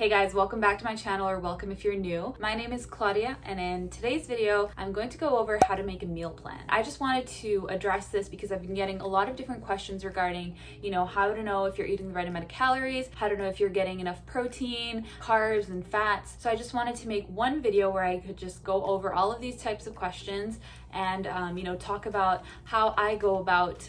Hey guys, welcome back to my channel, or welcome if you're new. My name is Claudia, and in today's video, I'm going to go over how to make a meal plan. I just wanted to address this because I've been getting a lot of different questions regarding, how to know if you're eating the right amount of calories, how to know if you're getting enough protein, carbs, and fats. So I just wanted to make one video where I could just go over all of these types of questions and talk about how I go about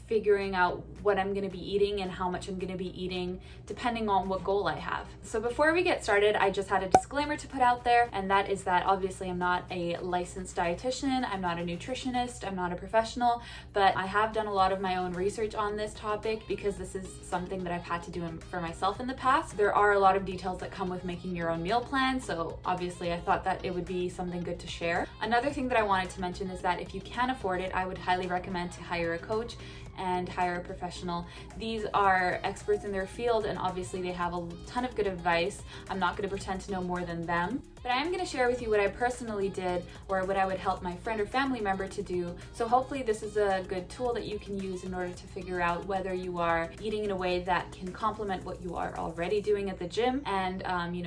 figuring out what I'm going to be eating and how much I'm going to be eating depending on what goal I have. So before we get started, I just had a disclaimer to put out there, and that is that obviously I'm not a licensed dietitian, I'm not a nutritionist, I'm not a professional, but I have done a lot of my own research on this topic because this is something that I've had to do for myself in the past. There are a lot of details that come with making your own meal plan, so obviously I thought that it would be something good to share. Another thing that I wanted to mention is that if you can afford it, I would highly recommend to hire a coach and hire a professional. These are experts in their field, and obviously they have a ton of good advice. I'm not going to pretend to know more than them, but I am going to share with you what I personally did, or what I would help my friend or family member to do. So hopefully this is a good tool that you can use in order to figure out whether you are eating in a way that can complement what you are already doing at the gym and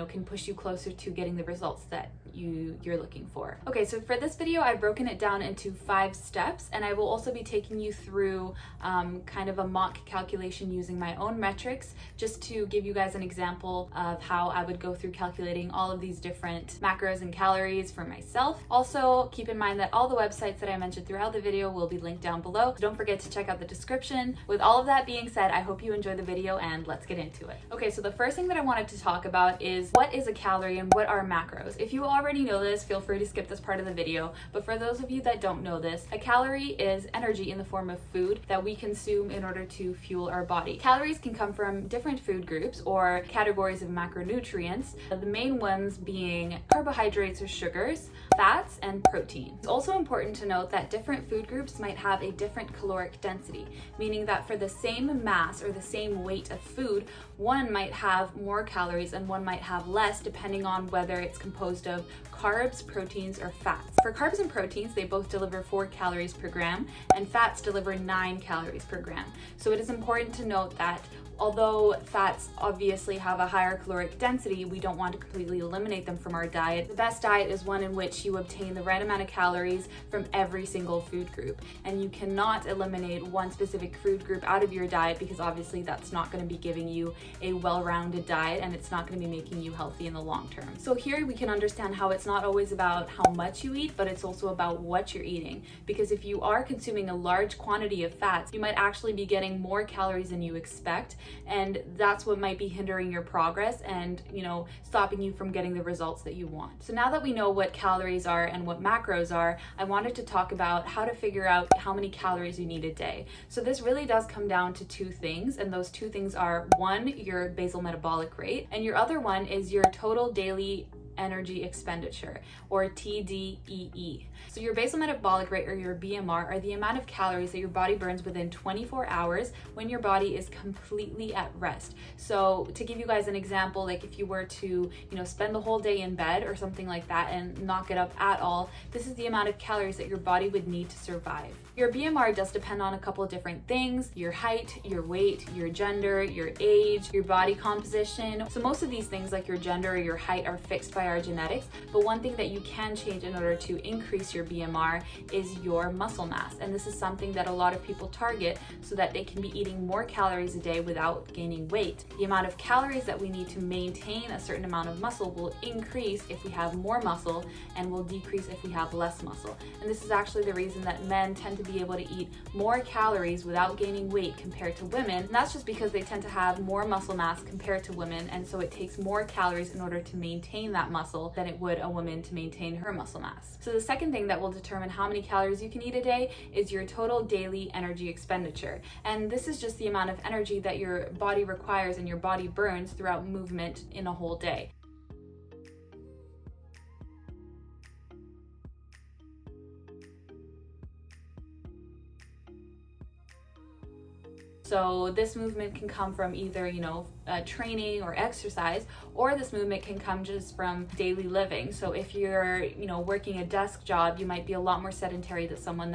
can push you closer to getting the results that you're looking for. Okay, so for this video, I've broken it down into 5 steps, and I will also be taking you through kind of a mock calculation using my own metrics, just to give you guys an example of how I would go through calculating all of these different macros and calories for myself. Also, keep in mind that all the websites that I mentioned throughout the video will be linked down below, so don't forget to check out the description. With all of that being said, I hope you enjoy the video, and let's get into it. Okay, so the first thing that I wanted to talk about is what is a calorie and what are macros. If you already know this, feel free to skip this part of the video, but for those of you that don't know this, a calorie is energy in the form of food that we consume in order to fuel our body. Calories can come from different food groups or categories of macronutrients, the main ones being carbohydrates or sugars, fats, and protein. It's also important to note that different food groups might have a different caloric density, meaning that for the same mass or the same weight of food, one might have more calories and one might have less, depending on whether it's composed of carbs, proteins, or fats. For carbs and proteins, they both deliver 4 calories per gram, and fats deliver 9 calories per gram. So it is important to note that although fats obviously have a higher caloric density, we don't want to completely eliminate them from our diet. The best diet is one in which you obtain the right amount of calories from every single food group. And you cannot eliminate one specific food group out of your diet, because obviously that's not going to be giving you a well-rounded diet, and it's not going to be making you healthy in the long term. So here we can understand how it's not always about how much you eat, but it's also about what you're eating. Because if you are consuming a large quantity of fats, you might actually be getting more calories than you expect, and that's what might be hindering your progress and stopping you from getting the results that you want. So now that we know what calories are and what macros are, I wanted to talk about how to figure out how many calories you need a day. So this really does come down to 2 things, and those 2 things are, one, your basal metabolic rate, and your other one is your total daily energy expenditure, or TDEE. So your basal metabolic rate, or your BMR, are the amount of calories that your body burns within 24 hours when your body is completely at rest. So to give you guys an example, like if you were to spend the whole day in bed or something like that and not get up at all, this is the amount of calories that your body would need to survive. Your BMR does depend on a couple of different things: your height, your weight, your gender, your age, your body composition. So most of these things, like your gender or your height, are fixed by our genetics, but one thing that you can change in order to increase your BMR is your muscle mass, and this is something that a lot of people target so that they can be eating more calories a day without gaining weight. The amount of calories that we need to maintain a certain amount of muscle will increase if we have more muscle, and will decrease if we have less muscle. And this is actually the reason that men tend to be able to eat more calories without gaining weight compared to women, and that's just because they tend to have more muscle mass compared to women, and so it takes more calories in order to maintain that muscle than it would a woman to maintain her muscle mass. So the second thing that will determine how many calories you can eat a day is your total daily energy expenditure, and this is just the amount of energy that your body requires and your body burns throughout movement in a whole day. So this movement can come from either, training or exercise, or this movement can come just from daily living. So if you're, working a desk job, you might be a lot more sedentary than someone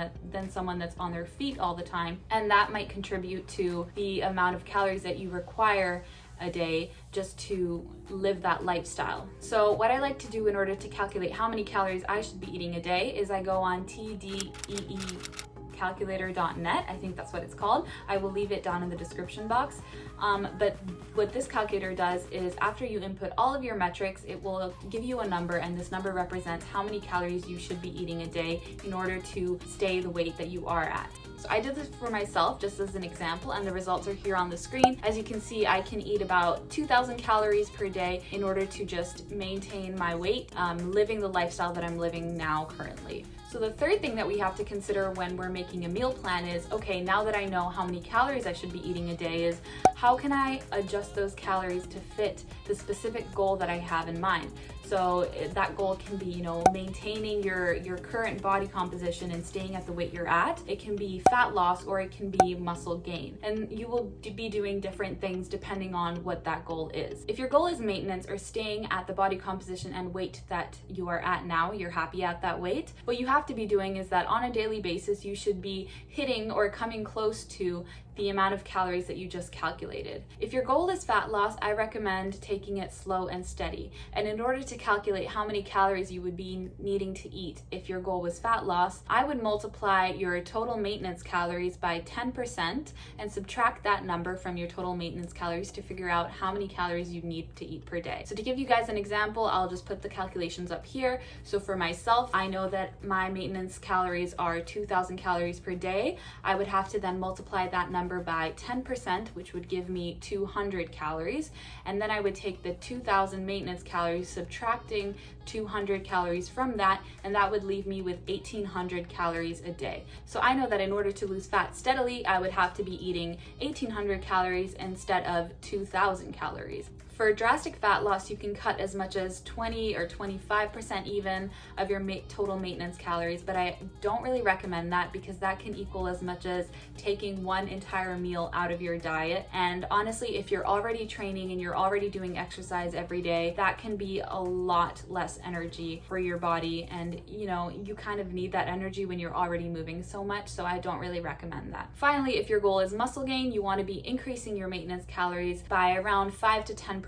that's on their feet all the time. And that might contribute to the amount of calories that you require a day just to live that lifestyle. So what I like to do in order to calculate how many calories I should be eating a day is I go on tdeecalculator.net. I think that's what it's called. I will leave it down in the description box. But what this calculator does is after you input all of your metrics, it will give you a number, and this number represents how many calories you should be eating a day in order to stay the weight that you are at. So I did this for myself just as an example, and the results are here on the screen. As you can see, I can eat about 2,000 calories per day in order to just maintain my weight, living the lifestyle that I'm living now currently. So the third thing that we have to consider when we're making a meal plan is, okay, now that I know how many calories I should be eating a day, is how can I adjust those calories to fit the specific goal that I have in mind? So that goal can be, maintaining your current body composition and staying at the weight you're at. It can be fat loss, or it can be muscle gain. And you will be doing different things depending on what that goal is. If your goal is maintenance or staying at the body composition and weight that you are at now, you're happy at that weight, what you have to be doing is that on a daily basis, you should be hitting or coming close to the amount of calories that you just calculated. If your goal is fat loss, I recommend taking it slow and steady. And in order to calculate how many calories you would be needing to eat if your goal was fat loss, I would multiply your total maintenance calories by 10% and subtract that number from your total maintenance calories to figure out how many calories you need to eat per day. So to give you guys an example, I'll just put the calculations up here. So for myself, I know that my maintenance calories are 2,000 calories per day. I would have to then multiply that number by 10%, which would give me 200 calories. And then I would take the 2,000 maintenance calories, subtracting 200 calories from that, and that would leave me with 1,800 calories a day. So I know that in order to lose fat steadily, I would have to be eating 1,800 calories instead of 2,000 calories. For drastic fat loss, you can cut as much as 20 or 25% even of your total maintenance calories, but I don't really recommend that because that can equal as much as taking one entire meal out of your diet. And honestly, if you're already training and you're already doing exercise every day, that can be a lot less energy for your body, and you kind of need that energy when you're already moving so much, so I don't really recommend that. Finally, if your goal is muscle gain, you want to be increasing your maintenance calories by around 5 to 10%,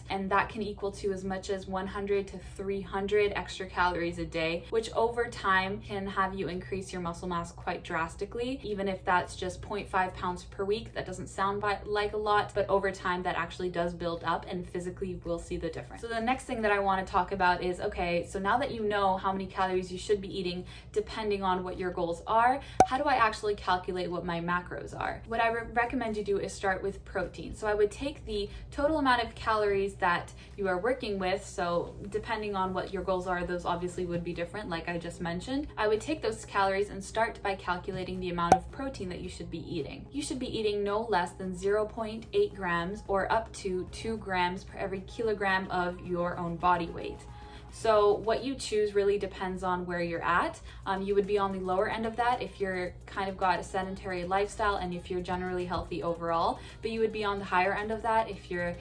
and that can equal to as much as 100 to 300 extra calories a day, which over time can have you increase your muscle mass quite drastically. Even if that's just 0.5 pounds per week, that doesn't sound like a lot, but over time that actually does build up, and physically we'll see the difference. So the next thing that I want to talk about is, okay, so now that you know how many calories you should be eating depending on what your goals are, how do I actually calculate what my macros are? What I recommend you do is start with protein. So I would take the total amount of calories that you are working with, so depending on what your goals are, those obviously would be different, like I just mentioned. I would take those calories and start by calculating the amount of protein that you should be eating. You should be eating no less than 0.8 grams or up to 2 grams per every kilogram of your own body weight. So what you choose really depends on where you're at. You would be on the lower end of that if you're kind of got a sedentary lifestyle and if you're generally healthy overall, but you would be on the higher end of that if you're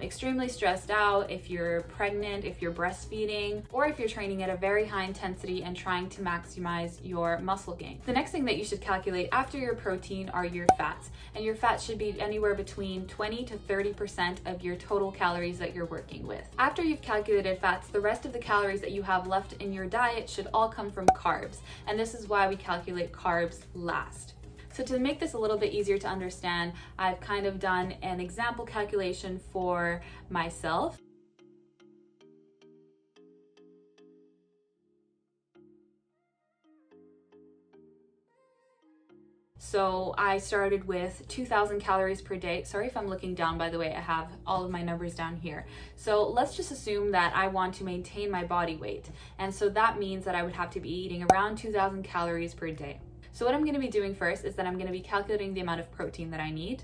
extremely stressed out, if you're pregnant, if you're breastfeeding, or if you're training at a very high intensity and trying to maximize your muscle gain. The next thing that you should calculate after your protein are your fats, and your fats should be anywhere between 20 to 30% of your total calories that you're working with. After you've calculated fats, the rest of the calories that you have left in your diet should all come from carbs, and this is why we calculate carbs last. So to make this a little bit easier to understand, I've kind of done an example calculation for myself. So I started with 2,000 calories per day. Sorry if I'm looking down, by the way, I have all of my numbers down here. So let's just assume that I want to maintain my body weight. And so that means that I would have to be eating around 2,000 calories per day. So what I'm gonna be doing first is that I'm gonna be calculating the amount of protein that I need.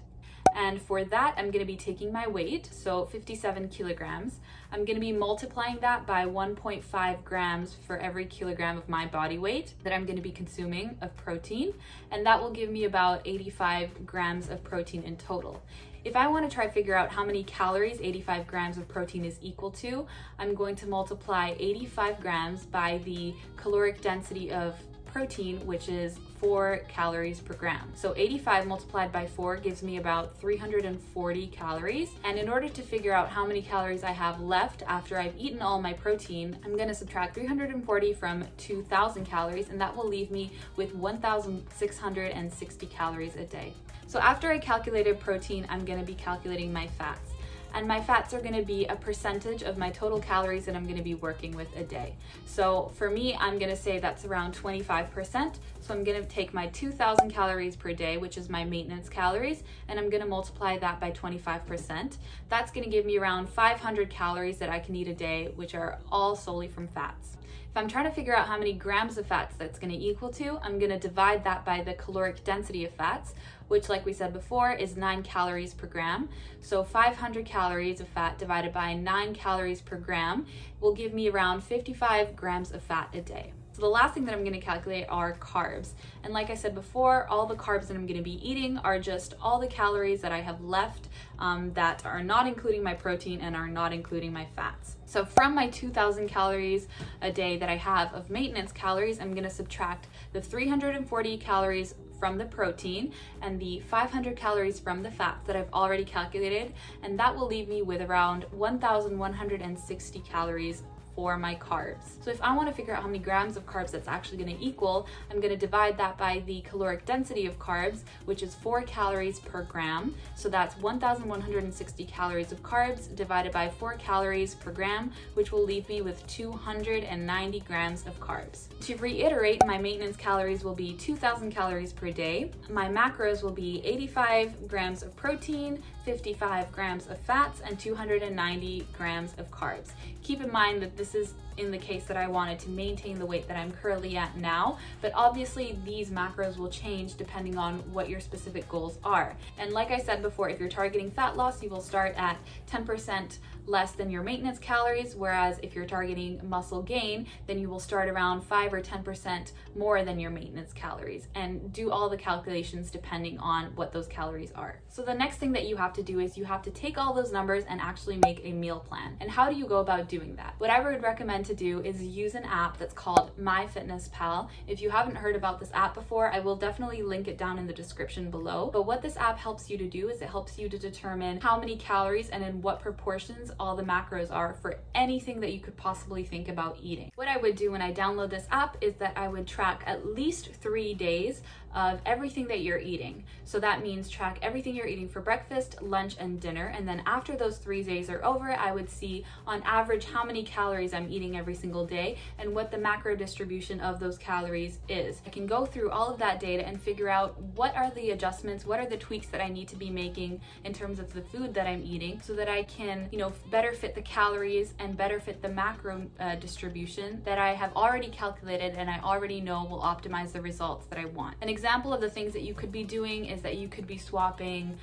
And for that, I'm gonna be taking my weight, so 57 kilograms. I'm gonna be multiplying that by 1.5 grams for every kilogram of my body weight that I'm gonna be consuming of protein. And that will give me about 85 grams of protein in total. If I want to try to figure out how many calories 85 grams of protein is equal to, I'm going to multiply 85 grams by the caloric density of protein, which is 4 calories per gram. So 85 multiplied by 4 gives me about 340 calories. And in order to figure out how many calories I have left after I've eaten all my protein, I'm going to subtract 340 from 2,000 calories, and that will leave me with 1,660 calories a day. So after I calculated protein, I'm going to be calculating my fats. And my fats are going to be a percentage of my total calories that I'm going to be working with a day. So for me, I'm going to say that's around 25%. So I'm going to take my 2,000 calories per day, which is my maintenance calories, and I'm going to multiply that by 25%. That's going to give me around 500 calories that I can eat a day, which are all solely from fats. If I'm trying to figure out how many grams of fats that's going to equal to, I'm going to divide that by the caloric density of fats, which, like we said before, is 9 calories per gram. So 500 calories of fat divided by 9 calories per gram will give me around 55 grams of fat a day. So the last thing that I'm going to calculate are carbs. And like I said before, all the carbs that I'm going to be eating are just all the calories that I have left that are not including my protein and are not including my fats. So from my 2,000 calories a day that I have of maintenance calories, I'm going to subtract the 340 calories from the protein and the 500 calories from the fats that I've already calculated, and that will leave me with around 1,160 calories for my carbs. So if I want to figure out how many grams of carbs that's actually going to equal, I'm going to divide that by the caloric density of carbs, which is 4 calories per gram. So that's 1,160 calories of carbs divided by 4 calories per gram, which will leave me with 290 grams of carbs. To reiterate, my maintenance calories will be 2,000 calories per day. My macros will be 85 grams of protein, 55 grams of fats, and 290 grams of carbs. Keep in mind that this is in the case that I wanted to maintain the weight that I'm currently at now, but obviously these macros will change depending on what your specific goals are. And like I said before, if you're targeting fat loss, you will start at 10% less than your maintenance calories, whereas if you're targeting muscle gain, then you will start around 5 or 10% more than your maintenance calories, and do all the calculations depending on what those calories are. So the next thing that you have to do is you have to take all those numbers and actually make a meal plan. And how do you go about doing that? What I would recommend to do is use an app that's called MyFitnessPal. If you haven't heard about this app before, I will definitely link it down in the description below. But what this app helps you to do is it helps you to determine how many calories and in what proportions all the macros are for anything that you could possibly think about eating. What I would do when I download this app is that I would track at least 3 days of everything that you're eating. So that means track everything you're eating for breakfast, lunch, and dinner. And then after those 3 days are over, I would see on average how many calories I'm eating every single day and what the macro distribution of those calories is. I can go through all of that data and figure out what are the adjustments, what are the tweaks that I need to be making in terms of the food that I'm eating, so that I can, better fit the calories and better fit the macro distribution that I have already calculated and I already know will optimize the results that I want. An example of the things that you could be doing is that you could be swapping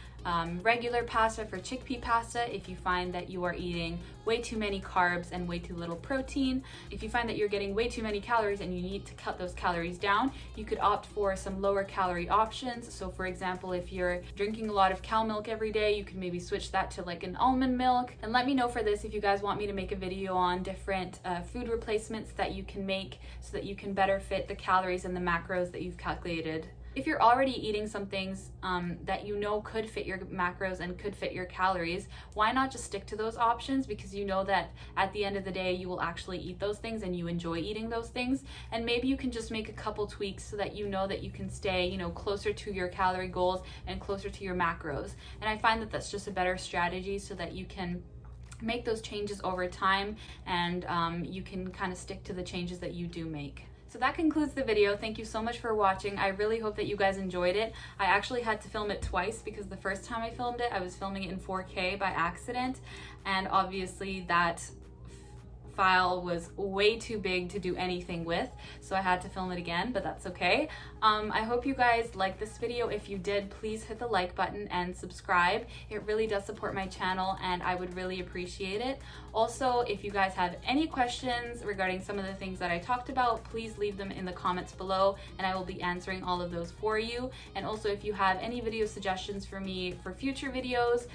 regular pasta for chickpea pasta if you find that you are eating way too many carbs and way too little protein. If you find that you're getting way too many calories and you need to cut those calories down, you could opt for some lower calorie options. So for example, if you're drinking a lot of cow milk every day, you can maybe switch that to like an almond milk. And let me know for this if you guys want me to make a video on different food replacements that you can make so that you can better fit the calories and the macros that you've calculated. If you're already eating some things that you know could fit your macros and could fit your calories, why not just stick to those options? Because you know that at the end of the day, you will actually eat those things and you enjoy eating those things. And maybe you can just make a couple tweaks so that you know that you can stay, closer to your calorie goals and closer to your macros. And I find that that's just a better strategy so that you can make those changes over time and you can kind of stick to the changes that you do make. So that concludes the video. Thank you so much for watching. I really hope that you guys enjoyed it. I actually had to film it twice because the first time I filmed it, I was filming it in 4K by accident, and obviously that file was way too big to do anything with, so I had to film it again, but that's okay. I hope you guys liked this video. If you did, please hit the like button and subscribe. It really does support my channel and I would really appreciate it. Also, if you guys have any questions regarding some of the things that I talked about, please leave them in the comments below and I will be answering all of those for you. And also, if you have any video suggestions for me for future videos,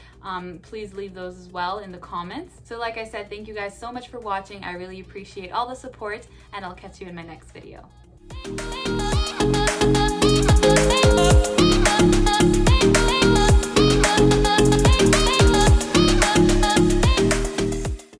please leave those as well in the comments. So like I said, thank you guys so much for watching. I really appreciate all the support and I'll catch you in my next video.